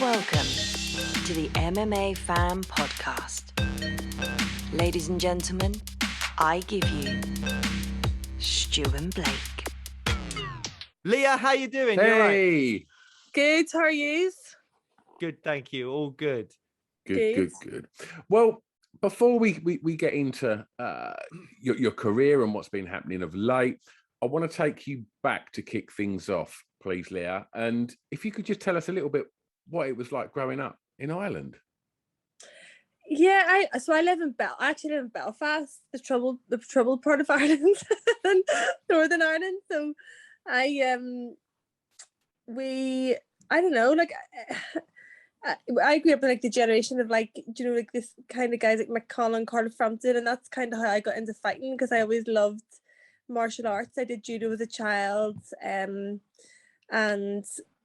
Welcome to the MMA Fan Podcast. Ladies and gentlemen, I give you Stu and Blake. Leah, how you doing? You all right? Hey, Good, how are you? Good, thank you. All good. good. Well, before we get into your career and what's been happening of late, I want to take you back to kick things off, please, Leah. And if you could just tell us a little bit what it was like growing up in Ireland. Yeah, I live in I actually live in Belfast, the troubled part of Ireland, Northern Ireland. So I don't know, like I grew up in like the generation of like, you know, like this kind of guys like McConnell and Carl Frampton, and that's kind of how I got into fighting, because I always loved martial arts. I did judo as a child, and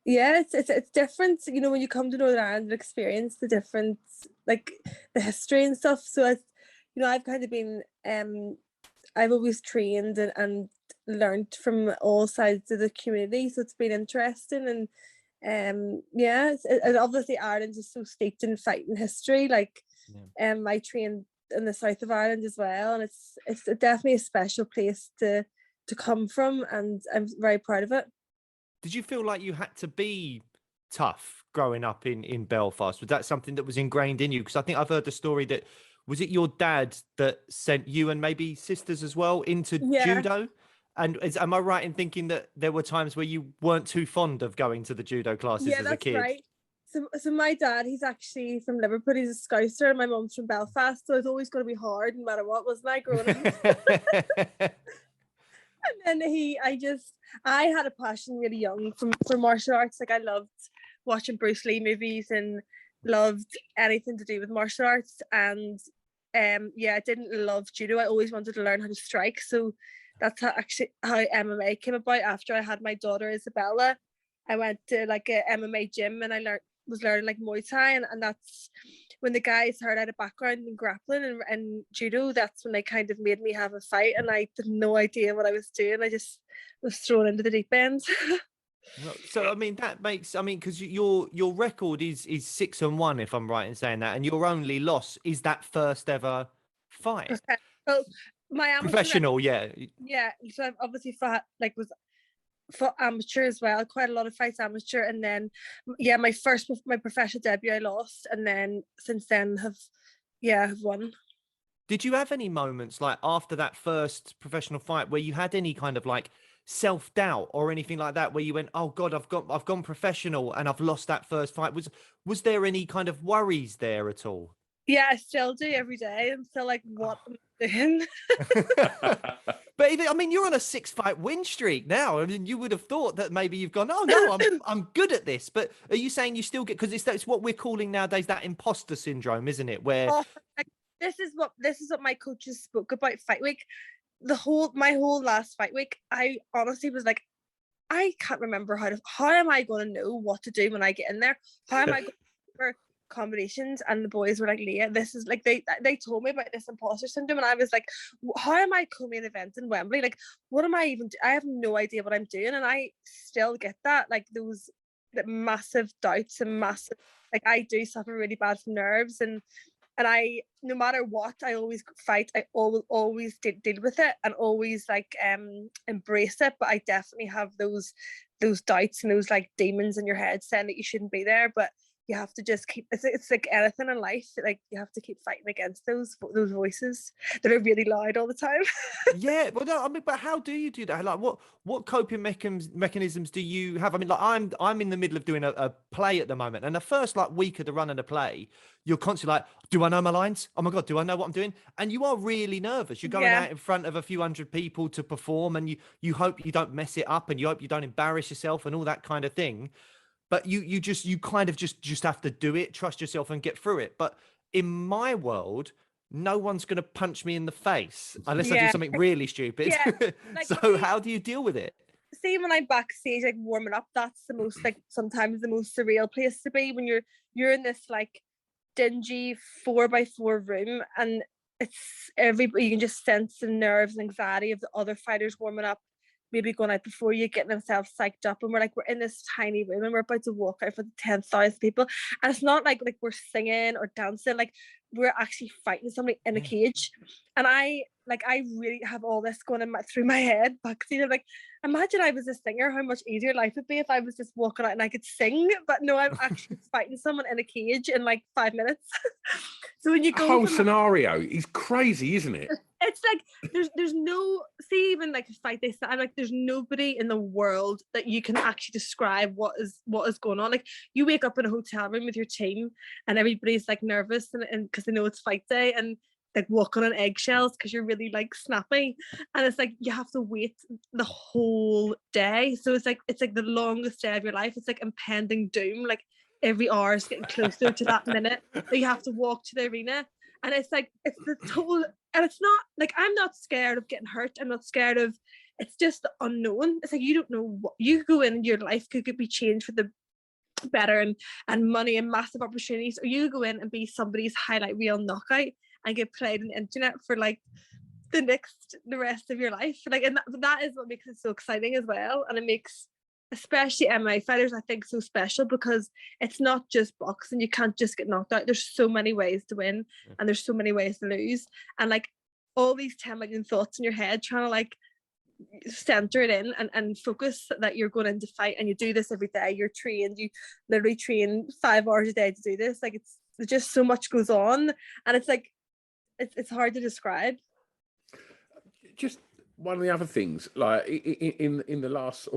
yeah, it's different, you know, when you come to Northern Ireland and experience the different, like the history and stuff. So as you know, I've kind of been I've always trained and learned from all sides of the community, so it's been interesting. And yeah, and obviously Ireland is so steeped in fighting history, like I trained in the south of Ireland as well, and it's definitely a special place to come from, and I'm very proud of it. Did you feel like you had to be tough growing up in Belfast? Was that something that was ingrained in you? Because I think I've heard the story that, was it your dad that sent you and maybe sisters as well into judo? And am I right in thinking that there were times where you weren't too fond of going to the judo classes as a kid? Yeah, that's right. So my dad, he's actually from Liverpool. He's a Scouser, and my mum's from Belfast. So it's always going to be hard, no matter what, wasn't I, growing up? And then I had a passion really young for martial arts. Like I loved watching Bruce Lee movies and loved anything to do with martial arts. And I didn't love judo. I always wanted to learn how to strike. So that's how MMA came about. After I had my daughter Isabella, I went to like a MMA gym, and I was learning like Muay Thai, and that's when the guys heard I had a background in grappling and judo. That's when they kind of made me have a fight, and I had no idea what I was doing. I just was thrown into the deep end. So I mean, because your record is 6-1, if I'm right in saying that, and your only loss is that first ever fight. Oh, my amateur, professional, yeah. So I've obviously fought for amateur as well, quite a lot of fights amateur, and then my professional debut I lost, and then since then have won. Did you have any moments like after that first professional fight where you had any kind of like self-doubt or anything like that, where you went, oh god, I've gone professional and I've lost that first fight? Was there any kind of worries there at all? Yeah, I still do every day. I'm still like, what am I doing? But I mean, you're on a 6-fight win streak now. I mean, you would have thought that maybe you've gone, oh no, I'm good at this. But are you saying you still get, because it's what we're calling nowadays that imposter syndrome, isn't it? Where this is what my coaches spoke about fight week. My whole last fight week, I honestly was like, I can't remember how am I going to know what to do when I get in there? How am I going to remember combinations? And the boys were like, Leah, this is like, they told me about this imposter syndrome, and I was like, how am I co-main event in Wembley? Like, what am I even I have no idea what I'm doing, and I still get that, like those massive doubts and massive, like I do suffer really bad from nerves, and I, no matter what, I always fight. I always deal with it and always like embrace it. But I definitely have those doubts and those like demons in your head saying that you shouldn't be there. But you have to just keep. It's like anything in life. Like you have to keep fighting against those voices that are really loud all the time. Yeah, well, no, I mean, but how do you do that? Like, what coping mechanisms do you have? I mean, like I'm in the middle of doing a play at the moment, and the first like week of the run of the play, you're constantly like, do I know my lines? Oh my god, do I know what I'm doing? And you are really nervous. You're going out in front of a few hundred people to perform, and you hope you don't mess it up, and you hope you don't embarrass yourself, and all that kind of thing. But you kind of just have to do it, trust yourself, and get through it. But in my world, no one's going to punch me in the face unless I do something really stupid. Yeah. Like, so how do you deal with it? See, when I'm backstage, like warming up, that's the most, like sometimes the most surreal place to be, when you're in this like dingy 4x4 room, and it's everybody, you can just sense the nerves and anxiety of the other fighters warming up. maybe going out before you, getting themselves psyched up, and we're in this tiny room and we're about to walk out for the 10,000 people, and it's not like we're singing or dancing, like we're actually fighting somebody in a cage. And I really have all this going through my head, but like, imagine I was a singer, how much easier life would be if I was just walking out and I could sing. But no, I'm actually fighting someone in a cage in like 5 minutes. So when you go, the whole scenario is crazy, isn't it? It's like there's no, see, even like a fight they say, I'm like, there's nobody in the world that you can actually describe what is going on. Like, you wake up in a hotel room with your team and everybody's like nervous and because they know it's fight day, and like walking on eggshells because you're really like snappy, and it's like you have to wait the whole day. So it's like the longest day of your life. It's like impending doom. Like every hour is getting closer to that minute that you have to walk to the arena. And it's like, it's the total, and it's not like, I'm not scared of getting hurt. I'm not scared of, it's just the unknown. It's like, you don't know what you go in, your life could be changed for the better, and money and massive opportunities, or you go in and be somebody's highlight reel knockout and get played on the internet for like the rest of your life. Like, and that is what makes it so exciting as well. And it makes, especially MMA fighters, I think, so special, because it's not just boxing. You can't just get knocked out. There's so many ways to win, and there's so many ways to lose, and like all these 10 million thoughts in your head trying to like center it in and focus that you're going into fight, and you do this every day. You're trained, you literally train 5 hours a day to do this. Like, it's just so much goes on, and it's like it's hard to describe. Just one of the other things, like in the last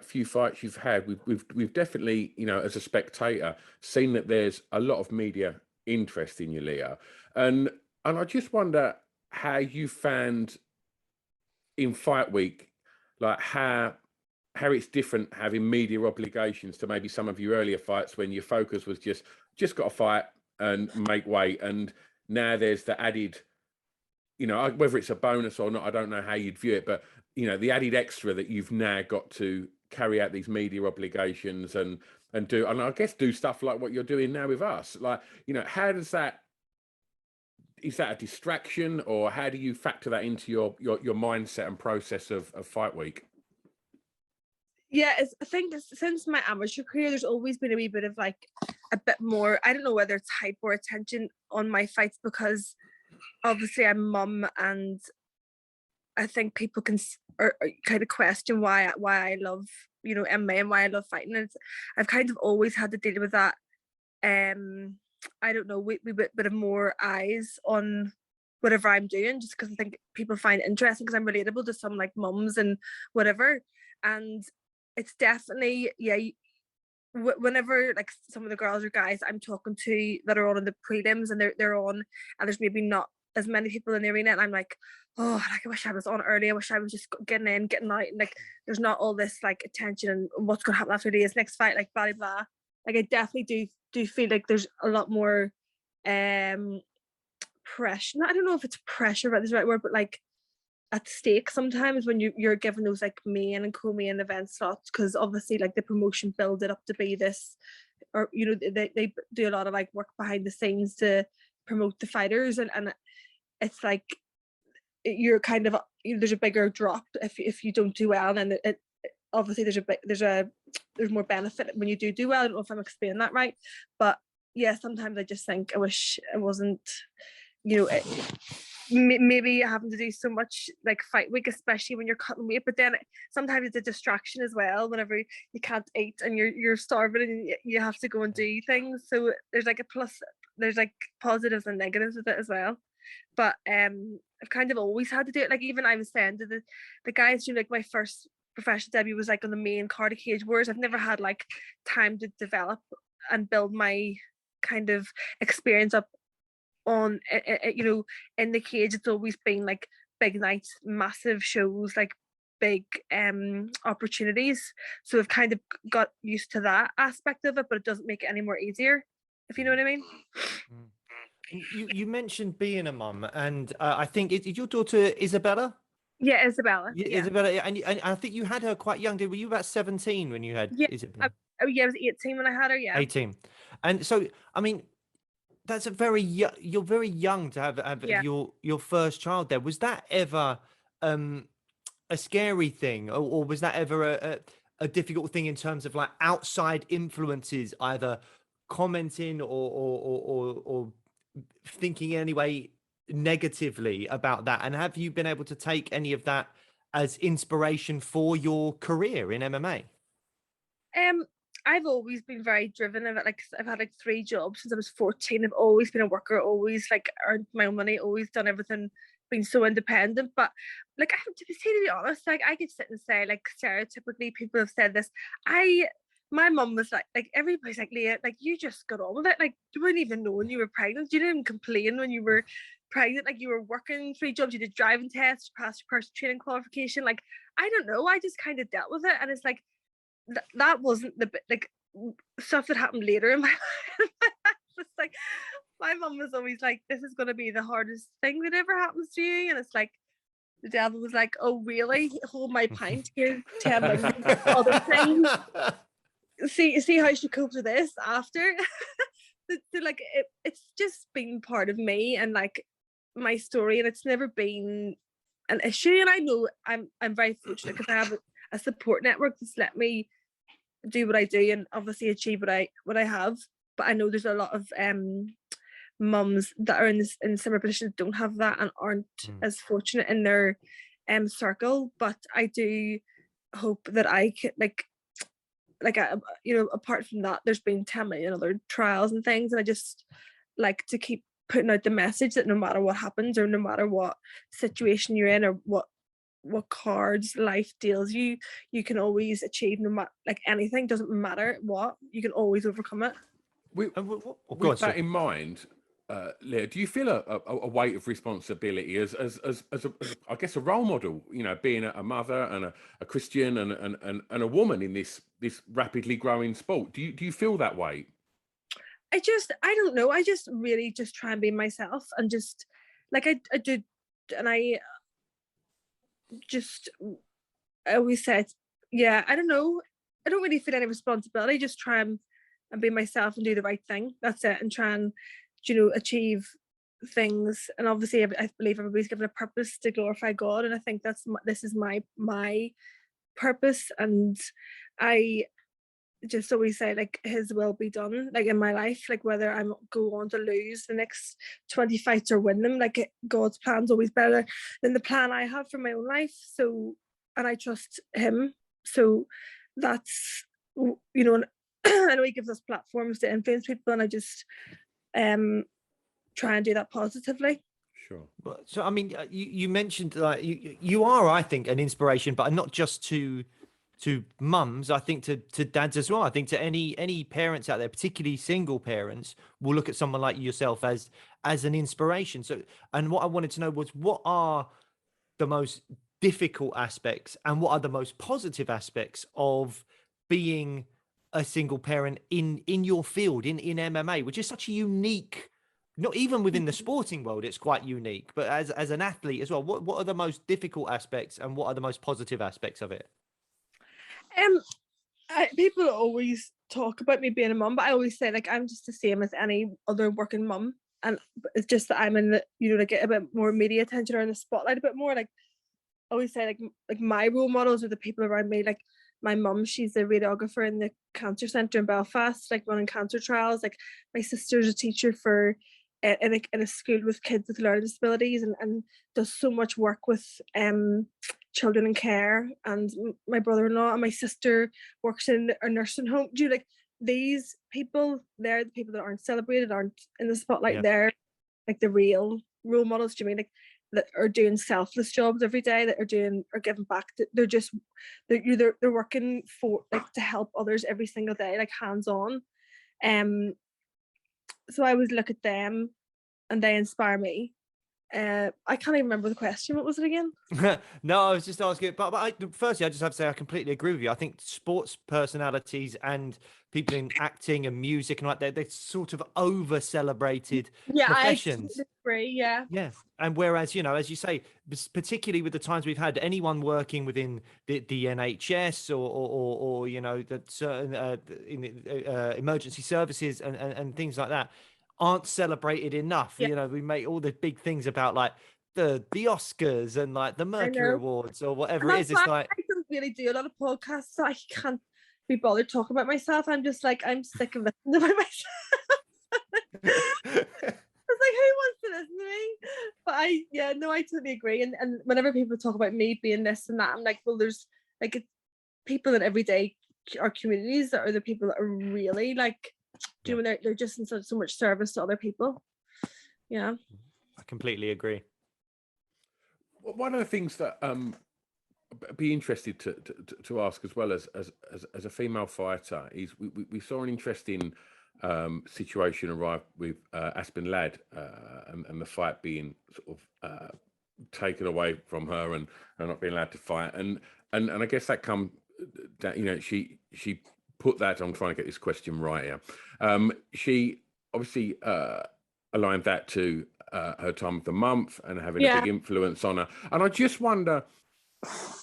few fights you've had, we've definitely, as a spectator, seen that there's a lot of media interest in you, Leah, and I just wonder how you found in fight week, like how it's different having media obligations to maybe some of your earlier fights when your focus was just got to fight and make weight, and now there's the added, whether it's a bonus or not, I don't know how you'd view it, but the added extra that you've now got to carry out these media obligations and do, and I guess do stuff like what you're doing now with us. Like, how does that, is that a distraction, or how do you factor that into your mindset and process of fight week? Yeah, I think since my amateur career, there's always been a wee bit of like a bit more, I don't know whether it's hype or attention on my fights, because obviously I'm mum, and I think people can or kind of question why I love MMA and why I love fighting. And I've kind of always had to deal with that. I don't know, we bit of more eyes on whatever I'm doing, just because I think people find it interesting, because I'm relatable to some like mums and whatever. And it's definitely, yeah, whenever like some of the girls or guys I'm talking to that are on in the prelims, and they're on, and there's maybe not as many people in the arena, and I'm like, oh, like I wish I was on early. I wish I was just getting in, getting out, and like there's not all this like attention and what's going to happen after this next fight, like blah blah. Like, I definitely do feel like there's a lot more pressure. I don't know if it's pressure, but is the right word, but like at stake sometimes when you're given those like main and co-main event slots, because obviously like the promotion build it up to be this, or they do a lot of like work behind the scenes to promote the fighters, and it's like you're kind of, there's a bigger drop if you don't do well, and it obviously there's more benefit when you do well. I don't know if I'm explaining that right, but yeah, sometimes I just think I wish I wasn't, maybe having to do so much like fight week, especially when you're cutting weight, but then sometimes it's a distraction as well whenever you can't eat and you're starving and you have to go and do things. So there's like a plus, there's like positives and negatives with it as well. But I've kind of always had to do it. Like, even I was saying to the guys, like my first professional debut was like on the main card of Cage Wars. I've never had like time to develop and build my kind of experience up on in the cage. It's always been like big nights, massive shows, like big opportunities. So I've kind of got used to that aspect of it, but it doesn't make it any more easier, if you know what I mean. You mentioned being a mum, and I think is your daughter Isabella? Yeah, Isabella. Yeah. Isabella, and I think you had her quite young. Were you about 17 when you had Isabella? I was 18 when I had her. Yeah, 18. And so, I mean, that's you're very young to have your first child there. Was that ever a scary thing, or was that ever a difficult thing in terms of like outside influences, either commenting or thinking anyway negatively about that? And have you been able to take any of that as inspiration for your career in MMA? I've always been very driven. I've had like 3 jobs since I was 14. I've always been a worker, always like earned my own money, always done everything, been so independent. But like I have to be honest, like I could sit and say, like, stereotypically people have said this. My mum was like everybody's like, Leah, like you just got on with it. Like you wouldn't even know when you were pregnant. You didn't even complain when you were pregnant. Like you were working 3 jobs, you did driving tests, passed your personal training qualification. Like I don't know, I just kind of dealt with it. And it's like that wasn't the like stuff that happened later in my life. It's like my mum was always like, this is going to be the hardest thing that ever happens to you. And it's like the devil was like, oh really, hold my pint, here's 10 million other things, see how she copes with this after. So like it's just been part of me and like my story, and it's never been an issue. And I know I'm very fortunate because I have a support network that's let me do what I do and obviously achieve what I have. But I know there's a lot of mums that are in similar positions, don't have that and aren't as fortunate in their circle. But I do hope that I could apart from that, there's been 10 million other trials and things, and I just like to keep putting out the message that no matter what happens or no matter what situation you're in or what cards life deals you can always achieve, no matter like anything, doesn't matter what, you can always overcome it. With that in mind, Leah, do you feel a weight of responsibility as I guess a role model, you know, being a mother and a Christian and a woman in this rapidly growing sport? Do you feel that weight? I don't know, I just really just try and be myself and just like I do. And I always said, yeah, I don't know, I don't really feel any responsibility, just try and be myself and do the right thing, that's it, and try and, you know, achieve things. And obviously I believe everybody's given a purpose to glorify God, and I think this is my purpose. And I just always say, like, his will be done, like in my life, like whether I'm go on to lose the next 20 fights or win them, like God's plan's always better than the plan I have for my own life. So, and I trust him, so that's, you know, I know he gives us platforms to influence people, and I just try and do that positively. Sure. So I mean, you mentioned like you are, I think, an inspiration, but not just to mums, I think to dads as well. I think to any parents out there, particularly single parents, will look at someone like yourself as an inspiration. So, and what I wanted to know was, what are the most difficult aspects and what are the most positive aspects of being a single parent in your field, in MMA, which is such a unique, not even within the sporting world, it's quite unique, but as an athlete as well, what are the most difficult aspects and what are the most positive aspects of it? People always talk about me being a mum, but I always say, like, I'm just the same as any other working mum, and it's just that I'm in the, you know, to get a bit more media attention or in the spotlight a bit more. Like I always say, like my role models are the people around me. Like my mum, she's a radiographer in the cancer centre in Belfast, like running cancer trials. Like my sister's a teacher for in a school with kids with learning disabilities, and does so much work with children in care. And my brother-in-law and my sister works in a nursing home. Do you, like, these people, they're the people that aren't celebrated, aren't in the spotlight. Yeah. They're like the real role models. Do you mean, like, that are doing selfless jobs every day, that are giving back? They're working for, like, to help others every single day, like hands on. So I always look at them and they inspire me. I can't even remember the question. What was it again? No, I was just asking. But firstly, I just have to say I completely agree with you. I think sports personalities and people in acting and music and like they're sort of over celebrated professions. I agree. Yeah. Yeah. And whereas, you know, as you say, particularly with the times we've had, anyone working within the NHS or you know, that certain emergency services and things like that aren't celebrated enough. You know, we make all the big things about like the Oscars and like the Mercury know. Awards or whatever And it is. that's It's why like, I don't really do a lot of podcasts, so I can't be bothered talking about myself. I'm just like, I'm sick of listening about myself. It's like, who wants to listen to me? But I totally agree. And whenever people talk about me being this and that, I'm like, well, there's like people in everyday our communities that are the people that are really like doing they're just in so much service to other people. Yeah. I completely agree. One of the things that be interested to ask as well as a female fighter is we saw an interesting situation arrive with Aspen Ladd and the fight being sort of taken away from her and not being allowed to fight and I guess that come that, you know, she put that, I'm trying to get this question right here, she obviously aligned that to her time of the month and having a big influence on her, and I just wonder,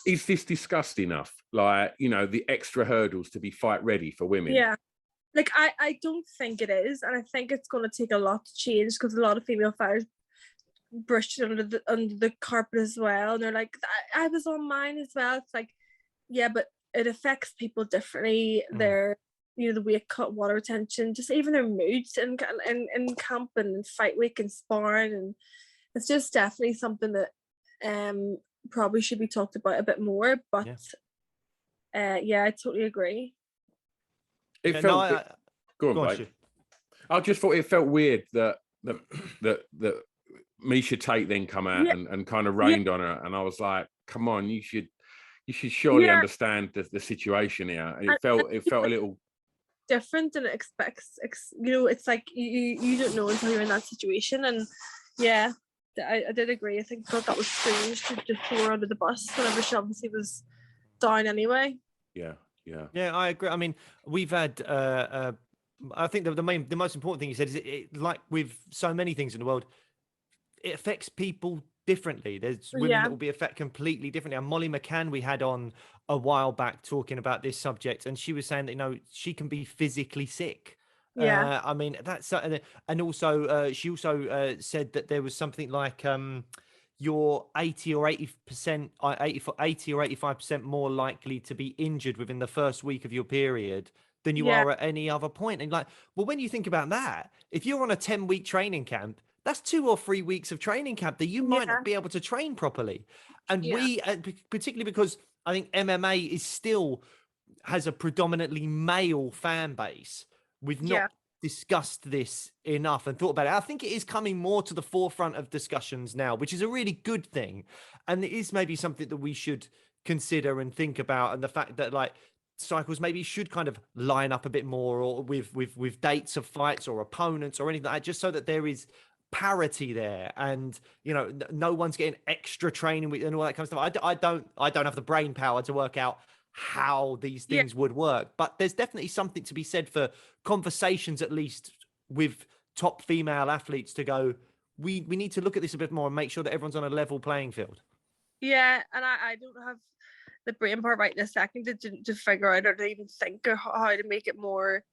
is this discussed enough? Like, you know, the extra hurdles to be fight ready for women. Yeah. Like, I don't think it is. And I think it's going to take a lot to change because a lot of female fighters brushed it under the carpet as well. And they're like, I was on mine as well. It's like, yeah, but it affects people differently. Their, you know, the weight cut, water retention, just even their moods in camp and fight week and sparring. And it's just definitely something that probably should be talked about a bit more. But I totally agree. It felt go on, Blake. I just thought it felt weird that Misha Tate then come out and kind of rained on her, and I was like, come on, you should surely understand the situation here. It felt a little different than it expects. You know, it's like you don't know until you're in that situation. And I did agree. I thought that was strange to throw her under the bus whenever she obviously was down anyway. Yeah, I agree. I mean, we've had I think the most important thing you said is it like with so many things in the world, it affects people differently. There's women that will be affected completely differently. And Molly McCann we had on a while back talking about this subject, and she was saying that, you know, she can be physically sick. I mean, that's and also she also said that there was something like you're 80 or 80%, 80 or 85% more likely to be injured within the first week of your period than you are at any other point. And like, well, when you think about that, if you're on a 10-week training camp, that's 2 or 3 weeks of training camp that you might not be able to train properly. And we, particularly because I think MMA is still has a predominantly male fan base. We've not discussed this enough and thought about it. I think it is coming more to the forefront of discussions now, which is a really good thing. And it is maybe something that we should consider and think about. And the fact that like cycles maybe should kind of line up a bit more or with dates of fights or opponents or anything like that, just so that there is parity there, and you know, no one's getting extra training with and all that kind of stuff. I don't have the brain power to work out how these things would work, but there's definitely something to be said for conversations, at least with top female athletes, to go, we need to look at this a bit more and make sure that everyone's on a level playing field. And I don't have the brain power right this second to figure out or to even think of how to make it more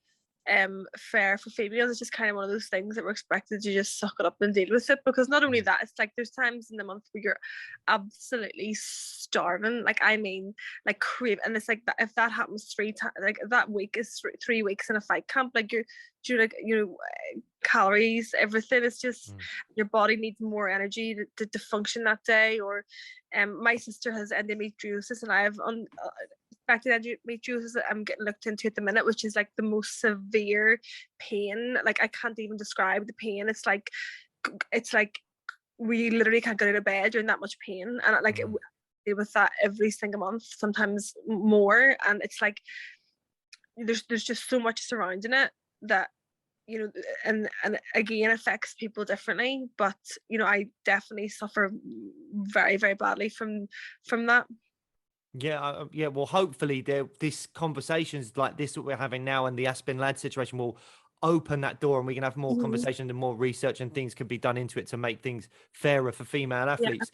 fair for females. It's just kind of one of those things that we're expected to just suck it up and deal with it, because not only that, it's like there's times in the month where you're absolutely starving, like I mean like crave, and it's like that, if that happens 3 times, like that week is 3 weeks in a fight camp, like you're like, you know, calories, everything, it's just your body needs more energy to function that day. Or my sister has endometriosis and I have endometriosis that I'm getting looked into at the minute, which is like the most severe pain. Like I can't even describe the pain. It's like we literally can't get out of bed. You're in that much pain, and like it, with that every single month, sometimes more. And it's like there's just so much surrounding it that, you know, and again affects people differently. But you know, I definitely suffer very, very badly from that. Well, hopefully this conversations like this that we're having now and the Aspen Ladd situation will open that door, and we can have more conversation and more research, and things can be done into it to make things fairer for female athletes.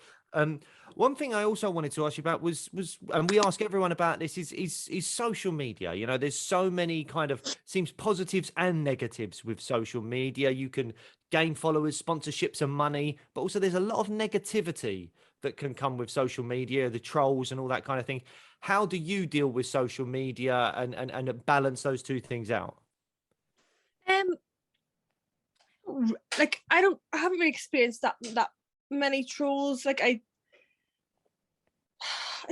One thing I also wanted to ask you about was, and we ask everyone about this, is social media. You know, there's so many kind of seems positives and negatives with social media. You can gain followers, sponsorships, and money, but also there's a lot of negativity that can come with social media, the trolls and all that kind of thing. How do you deal with social media and balance those two things out? Like I haven't really experienced that many trolls. Like I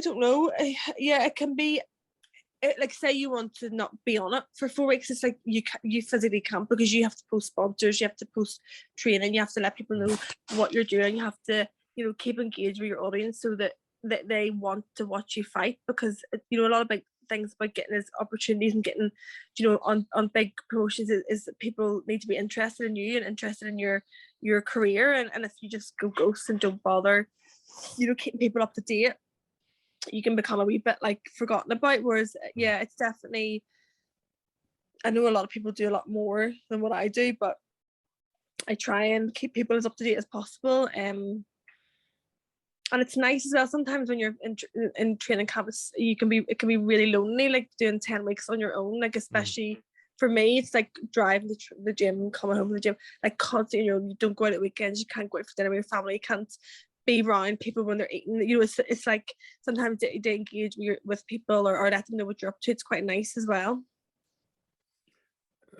don't know. Yeah, it can be. Like say you want to not be on it for 4 weeks, it's like you physically can't, because you have to post sponsors, you have to post training, you have to let people know what you're doing, you have to keep engaged with your audience so that they want to watch you fight, because a lot of big things about getting these opportunities and getting on big promotions is that people need to be interested in you and interested in your career, and if you just go ghost and don't bother keeping people up to date, you can become a wee bit like forgotten about. Whereas yeah, it's definitely, I know a lot of people do a lot more than what I do, but I try and keep people as up to date as possible. And it's nice as well sometimes when you're in training camps, it can be really lonely, like doing 10 weeks on your own, like especially for me, it's like driving to the gym, coming home from the gym, like constantly, you don't go out at weekends, you can't go out for dinner with your family, you can't be around people when they're eating. It's like sometimes they engage with people or let them know what you're up to. It's quite nice as well.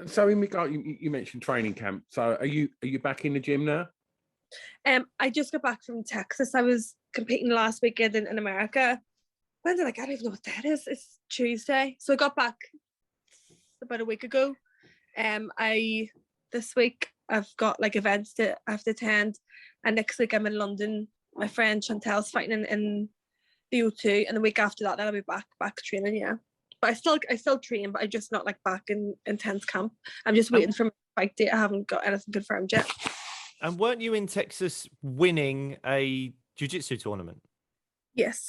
So in regard, you mentioned training camp. So are you back in the gym now? I just got back from Texas. I was competing last weekend in America. When did I don't even know what that is. It's Tuesday. So I got back about a week ago. This week I've got like events that I have to attend, and next week I'm in London. My friend Chantel's fighting in the O2, and the week after that, then I'll be back training. Yeah, but I still train, but I'm just not like back in intense camp. I'm just waiting for my fight date. I haven't got anything confirmed yet. And weren't you in Texas winning a Jiu Jitsu tournament? Yes.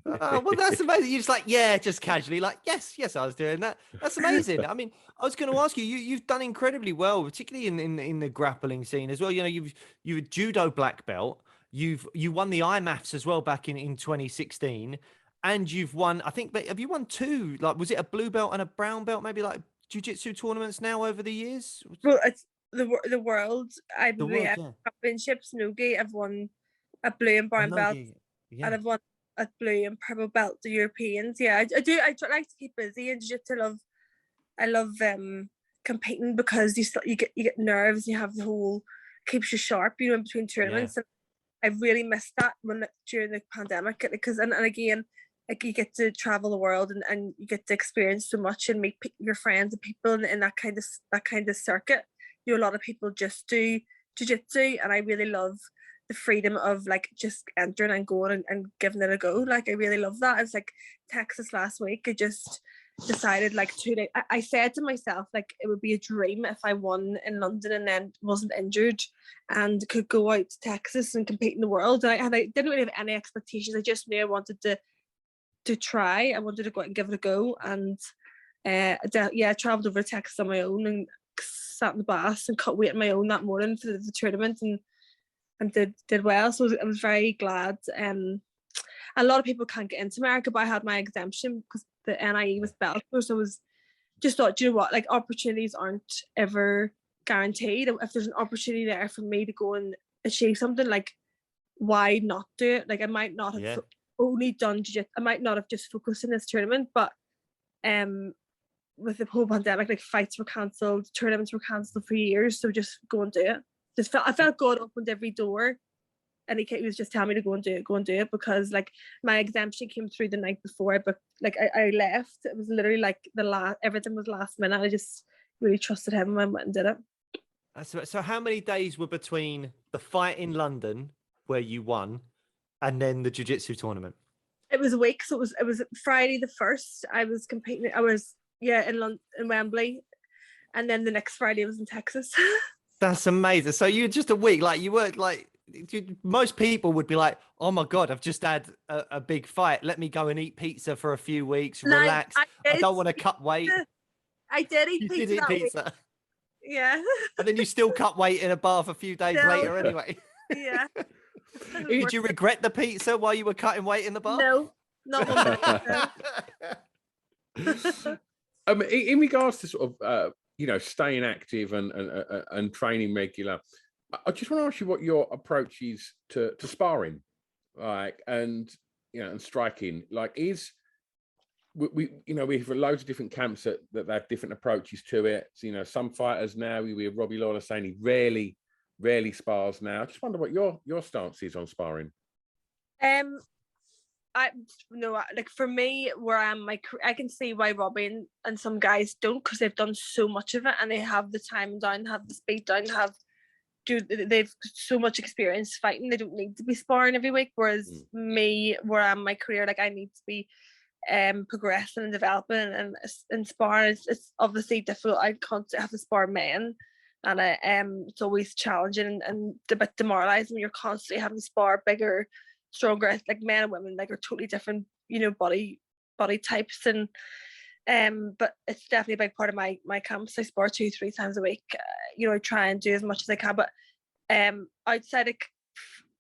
Oh, well, that's amazing. You're just like, yeah, just casually, like, yes, I was doing that. That's amazing. I mean, I was going to ask you, you've done incredibly well, particularly in the grappling scene as well. You were judo black belt. You won the IMAFs as well back in 2016, and you've won. I think, have you won two? Like, was it a blue belt and a brown belt? Maybe like jiu-jitsu tournaments now over the years. Well, it's the world. I've The won world, championships. Nogi. I've won a blue and brown belt, yeah. and I've won a blue and purple belt. The Europeans. Yeah, I do. I try like to keep busy in jiu-jitsu. I love competing, because you get nerves. You have the whole keeps you sharp. In between tournaments. Yeah. And I really missed that during the pandemic, because and again, like you get to travel the world and you get to experience so much and meet your friends and people in that kind of circuit. A lot of people just do jiu-jitsu, and I really love the freedom of like just entering and going and giving it a go. Like I really love that. It's like Texas last week. I just decided like 2 days. I said to myself like it would be a dream if I won in London and then wasn't injured and could go out to Texas and compete in the world. And I didn't really have any expectations. I just knew I wanted to try. I wanted to go out and give it a go. And I traveled over to Texas on my own and sat in the bus and cut weight on my own that morning for the tournament and did well. So I was very glad. A lot of people can't get into America, but I had my exemption because the NIE was Bellator, so I was just thought, you know what, like opportunities aren't ever guaranteed. If there's an opportunity there for me to go and achieve something, like why not do it? Like I might not have only done jiu-jitsu, I might not have just focused in this tournament, but with the whole pandemic, like fights were cancelled, tournaments were cancelled for years, so just go and do it. I felt God opened every door, and he was just telling me to go and do it, because like my exemption came through the night before, but like I left. It was literally like everything was last minute. I just really trusted him and went and did it. So how many days were between the fight in London where you won and then the jiu-jitsu tournament? It was a week, so it was Friday the 1st. I was competing. I was in London, in Wembley, and then the next Friday I was in Texas. That's amazing. So you were just a week, like you weren't like. Most people would be like, oh my God, I've just had a big fight. Let me go and eat pizza for a few weeks, relax. I don't want to cut weight. I did eat you pizza. Did eat pizza. Week. Yeah. And then you still cut weight in a bath a few days later anyway. Yeah. Did you regret the pizza while you were cutting weight in the bar? No, not one minute. No. In regards to sort of staying active and training regular, I just want to ask you what your approach is to sparring, like, and striking. Like, we have loads of different camps that have different approaches to it. So, some fighters now, we have Robbie Lawler saying he rarely spars now. I just wonder what your stance is on sparring. Like for me, where I can see why Robbie and some guys don't, because they've done so much of it and they have the time down, have the speed down, they've so much experience fighting. They don't need to be sparring every week. Whereas me, where I'm in my career, like I need to be progressing and developing and sparring. It's obviously difficult. I constantly have to spar men, and it's always challenging and a bit demoralizing when you're constantly having to spar bigger, stronger, like men and women, like are totally different, body types. And but it's definitely a big part of my camps. I spar 2-3 times a week. I try and do as much as I can, but outside, like,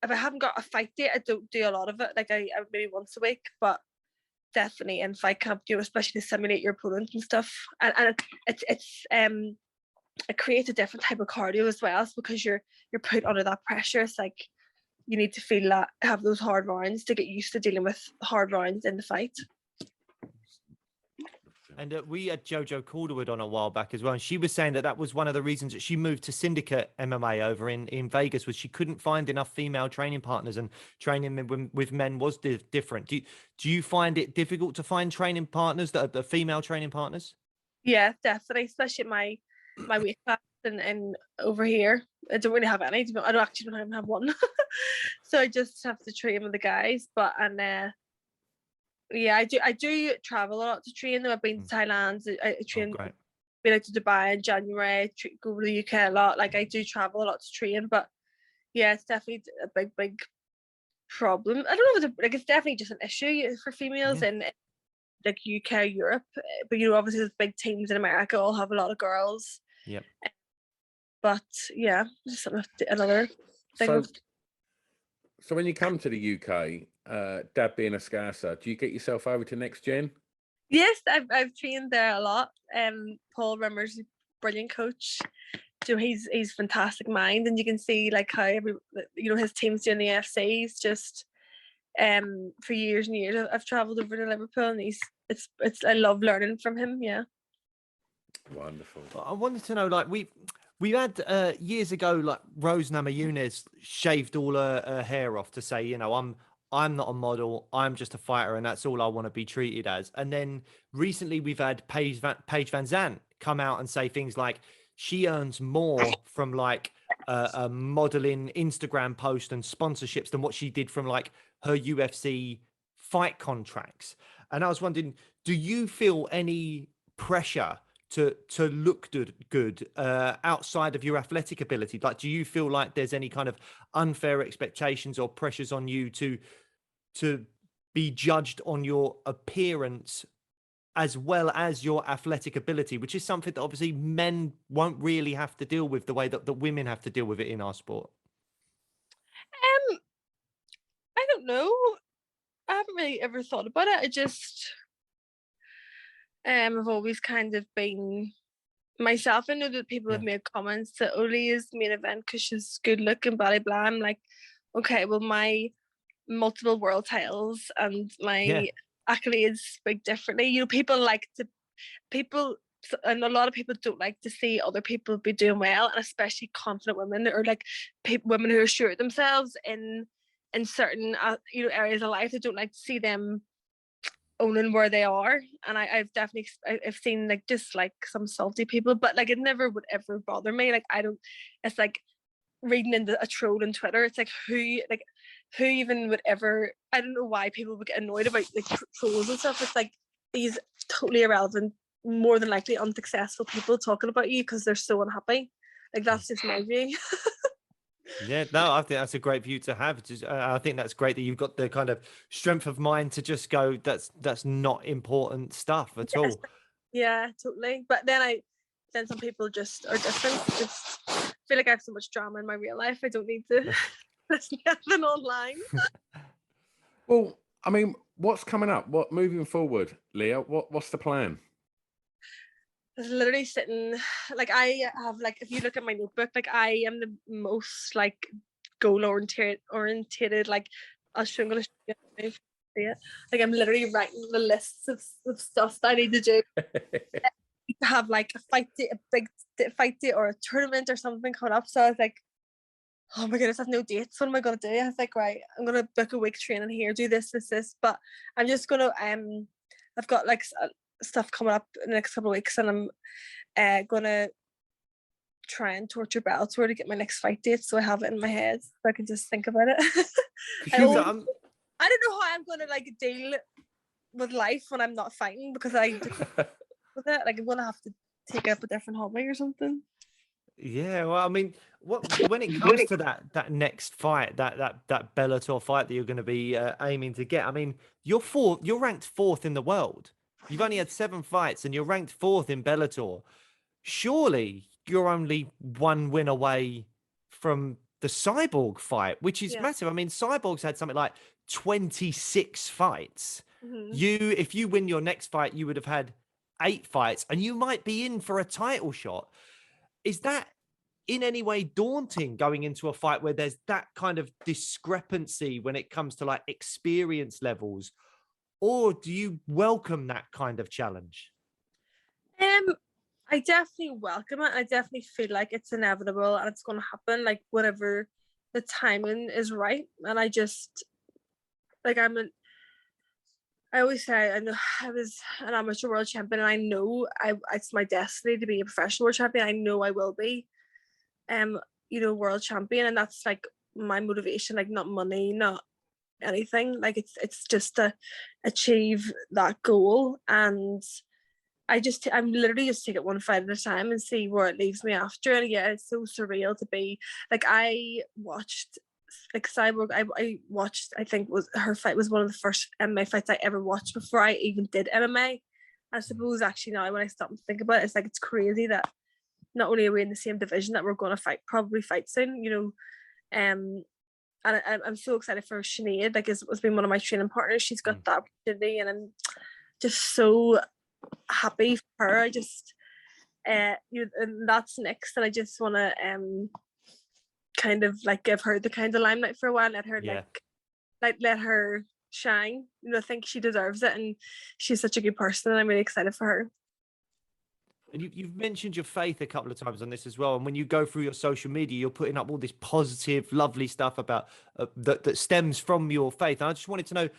if I haven't got a fight date, I don't do a lot of it. Like I maybe once a week, but definitely in fight camp, especially to simulate your opponent and stuff. And it creates a different type of cardio as well. It's because you're put under that pressure. It's like you need to feel that, have those hard rounds to get used to dealing with hard rounds in the fight. And we had Jojo Calderwood on a while back as well, and she was saying that was one of the reasons that she moved to Syndicate MMA over in Vegas, was she couldn't find enough female training partners, and training with men was different. Do you find it difficult to find training partners that are female training partners? Yeah, definitely, especially my weight class and over here. I don't really have any. I don't even have one. So I just have to train with the guys. But yeah, I do travel a lot to train. Though I've been to Thailand. I train. Been out to Dubai in January. Go to the UK a lot. Like I do travel a lot to train. But yeah, it's definitely a big problem. I don't know if it's definitely just an issue for females in like UK, Europe. But obviously there's big teams in America all have a lot of girls. Yep. But yeah, just another thing. So when you come to the UK, Dad being a Scouser, do you get yourself over to Next Gen? Yes, I've trained there a lot. Paul Rimmer's a brilliant coach. So he's fantastic mind, and you can see like how his team's doing the AFCs just for years and years. I've travelled over to Liverpool, and it's I love learning from him. Yeah. Wonderful. I wanted to know, like, we had years ago, like Rose Namajunas shaved all her hair off to say, I'm not a model, I'm just a fighter, and that's all I want to be treated as. And then recently we've had Paige Van Zandt come out and say things like she earns more from like a modeling Instagram post and sponsorships than what she did from like her UFC fight contracts. And I was wondering, do you feel any pressure to look good outside of your athletic ability? Like, do you feel like there's any kind of unfair expectations or pressures on you to be judged on your appearance as well as your athletic ability, which is something that obviously men won't really have to deal with the way that women have to deal with it in our sport? I don't know. I haven't really ever thought about it. I just I've always kind of been myself. I know that people have made comments that Oli is main event because she's good looking, blah blah. I'm like, okay, well, my multiple world titles and my accolades speak differently. And a lot of people don't like to see other people be doing well, and especially confident women, or like women who are sure of themselves in certain areas of life. They don't like to see them owning where they are. And I've seen like just like some salty people, but like it never would ever bother me. Like it's like reading into a troll on Twitter. It's like who even would ever, I don't know why people would get annoyed about like trolls and stuff. It's like these totally irrelevant, more than likely unsuccessful people talking about you because they're so unhappy. Like that's just my view. Yeah, no, I think that's a great view to have. I think that's great that you've got the kind of strength of mind to just go, that's not important stuff at all. Yeah, totally. But then some people just are different. I feel like I have so much drama in my real life. I don't need to. There's nothing online. Well, I mean, what's coming up? What moving forward, Leah? What's the plan? I was literally sitting, like, I have, like, if you look at my notebook, like, I am the most, like, goal orientated, like, I'm gonna show you if you see it. Like, I'm literally writing the lists of stuff that I need to do. To have, like, a fight date, a big fight date, or a tournament or something coming up. So I was like, oh my goodness, I have no dates. What am I gonna do? I was like, right, I'm gonna book a week training here, do this. But I'm just gonna I've got like stuff coming up in the next couple of weeks, and I'm gonna try and torture Bellator to get my next fight date, so I have it in my head, so I can just think about it. I don't know how I'm gonna like deal with life when I'm not fighting, because I do with it. Like, I'm gonna have to take up a different hobby or something. Yeah, well, I mean, when it comes to that next fight, that Bellator fight that you're going to be aiming to get, I mean, you're ranked fourth in the world. You've only had 7 fights, and you're ranked fourth in Bellator. Surely you're only 1 win away from the Cyborg fight, which is massive. I mean, Cyborg's had something like 26 fights. If you win your next fight, you would have had 8 fights, and you might be in for a title shot. Is that in any way daunting, going into a fight where there's that kind of discrepancy when it comes to like experience levels, or do you welcome that kind of challenge? I definitely welcome it. I definitely feel like it's inevitable and it's going to happen, like whenever the timing is right. And I just, like, I always say, I know I was an amateur world champion, and I know it's my destiny to be a professional world champion. I know I will be, world champion, and that's like my motivation. Like, not money, not anything. Like, it's just to achieve that goal, and I'm literally just take it one fight at a time and see where it leaves me after. And yeah, it's so surreal to be like, I watched. Like, Cyborg, I watched, I think her fight was one of the first MMA fights I ever watched before I even did MMA. I suppose actually now when I stop and think about it, it's like, it's crazy that not only are we in the same division, that we're going to probably fight soon, and I'm so excited for Sinead. Like, it's been one of my training partners. She's got that opportunity, and I'm just so happy for her. I just, and that's next, and I just want to kind of like give her the kind of limelight for a while, let her let her shine. I think she deserves it, and she's such a good person, and I'm really excited for her. And you've mentioned your faith a couple of times on this as well. And when you go through your social media, you're putting up all this positive, lovely stuff about that stems from your faith. And I just wanted to know,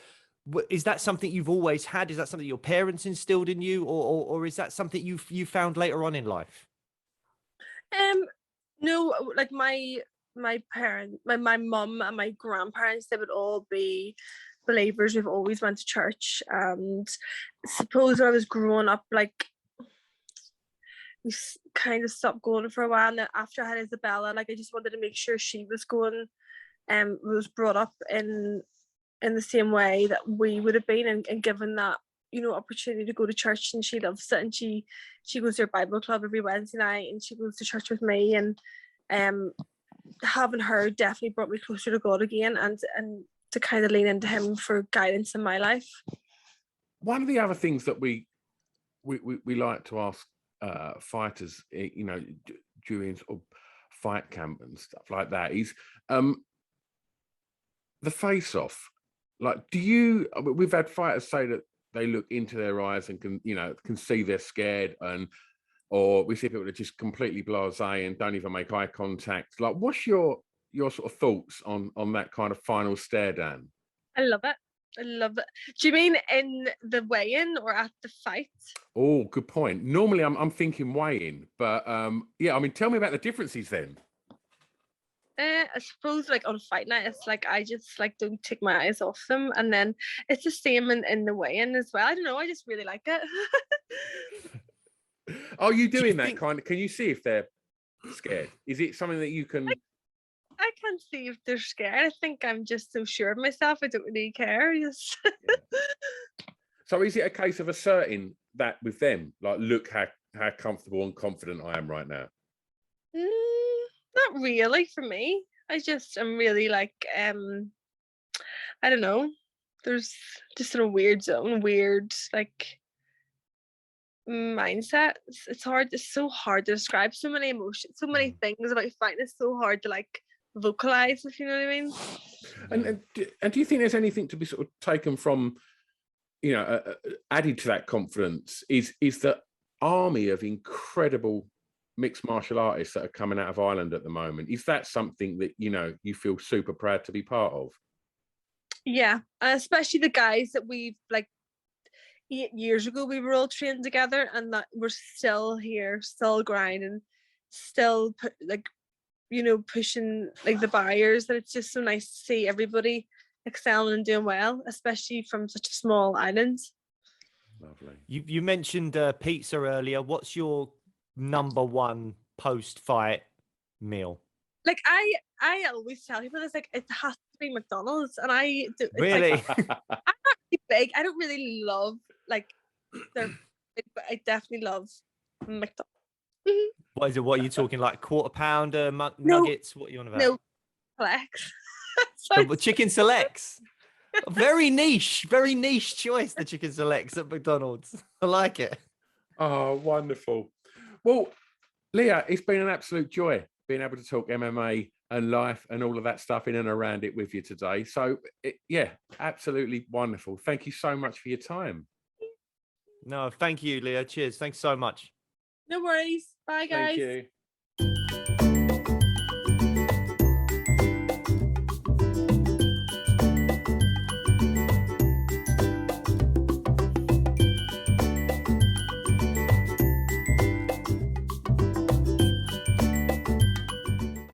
is that something you've always had? Is that something your parents instilled in you, or is that something you found later on in life? No, like my parents, my mum and my grandparents, they would all be believers. We've always went to church, and suppose when I was growing up, like, we kind of stopped going for a while. And after I had Isabella, like, I just wanted to make sure she was going, was brought up in the same way that we would have been, and given that opportunity to go to church. And she loves it, and she goes to her Bible club every Wednesday night, and she goes to church with me, and having her definitely brought me closer to God again, and to kind of lean into him for guidance in my life. One of the other things that we like to ask fighters, during sort of fight camp and stuff like that, is the face-off. Like, we've had fighters say that they look into their eyes and can see they're scared, or we see people that are just completely blasé and don't even make eye contact. Like, what's your sort of thoughts on that kind of final stare down? I love it. Do you mean in the weigh-in or at the fight? Oh, good point. Normally I'm thinking weigh-in, but yeah, I mean, tell me about the differences then. I suppose, like, on fight night, it's like I just like don't take my eyes off them, and then it's the same in the weigh-in as well. I don't know, I just really like it. Are you doing that kind of? Can you see if they're scared? Is it something that you can? I can't see if they're scared. I think I'm just so sure of myself. I don't really care. Just... So is it a case of asserting that with them, like, look how comfortable and confident I am right now? Not really for me. I'm really like I don't know. There's just in a weird zone, weird like mindset. It's hard. It's so hard to describe. So many emotions, so many things about fighting. It's so hard to like vocalize, if you know what I mean. And do you think there's anything to be sort of taken from, you know, added to that confidence? Is the army of incredible mixed martial artists that are coming out of Ireland at the moment? Is that something that, you know, you feel super proud to be part of? Yeah, and especially the guys that we've like 8 years ago we were all trained together, and that we're still here, still grinding, still pushing like the barriers. That it's just so nice to see everybody excelling and doing well, especially from such a small island. Lovely. You mentioned pizza earlier. What's your number one post-fight meal? Like I always tell people this, like it has to be McDonald's, and I do. Really? Like, I'm not really big. I don't really love like their food, but I definitely love McDonald's. What is it? What are you talking like? Quarter pounder, No, nuggets? What are you on about? No, flex. The chicken selects. Very niche choice. The chicken selects at McDonald's. I like it. Oh, wonderful. Well, Leah, it's been an absolute joy being able to talk MMA and life and all of that stuff in and around it with you today. So, yeah, absolutely wonderful. Thank you so much for your time. No, thank you, Leah. Cheers. Thanks so much. No worries. Bye, guys. Thank you.